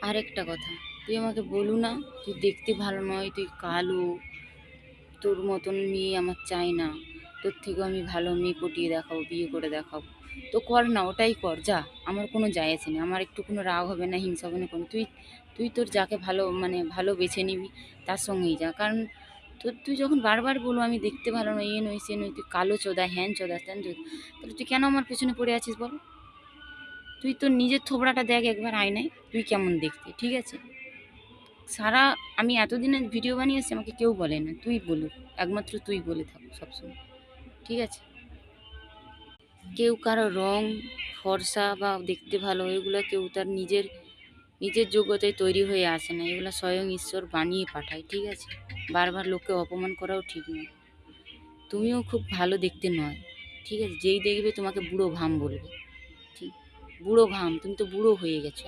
আরেকটা কথা, তুই আমাকে বলু না তুই দেখতে ভালো নয়, তুই কালো, তোর মতন মেয়ে আমার চাই না, তোর থেকেও আমি ভালো মেয়ে পটিয়ে দেখাবো, বিয়ে করে দেখাবো। তো কর না, ওটাই কর, যা। আমার কোনো যায় আসে না, আমার একটু কোনো রাগ হবে না, হিংসা হবে না কোনো। তুই তুই তোর যাকে ভালো মানে ভালো বেছে নিবি তার সঙ্গেই যা। কারণ তুই যখন বারবার বলবো আমি দেখতে ভালো নই, এ নই সে নই, তুই কালো চোদা, হ্যান চোদা, ত্যান চোদা, তাহলে তুই কেন আমার পেছনে পড়ে আছিস বল? তুই তোর নিজের থোবড়াটা দেখ একবার আয়নায়, তুই কেমন দেখতে, ঠিক আছে? সারা আমি এতদিনে ভিডিও বানিয়েছি, আমাকে কেউ বলে না, তুই বলুক, একমাত্র তুই বলে থাক সবসময়, ঠিক আছে? কেউ কারো রং ফর্সা বা দেখতে ভালো এগুলো কেউ তার নিজের নিজের যোগ্যতায় তৈরি হয়ে আসে না, এগুলো স্বয়ং ঈশ্বর বানিয়ে পাঠায়, ঠিক আছে? বারবার লোককে অপমান করাও ঠিক নয়। তুমিও খুব ভালো দেখতে নয়, ঠিক আছে? যেই দেখবে তোমাকে বুড়ো ভাম বলবে, ঠিক? বুড়ো ভাম, তুমি তো বুড়ো হয়ে গেছো।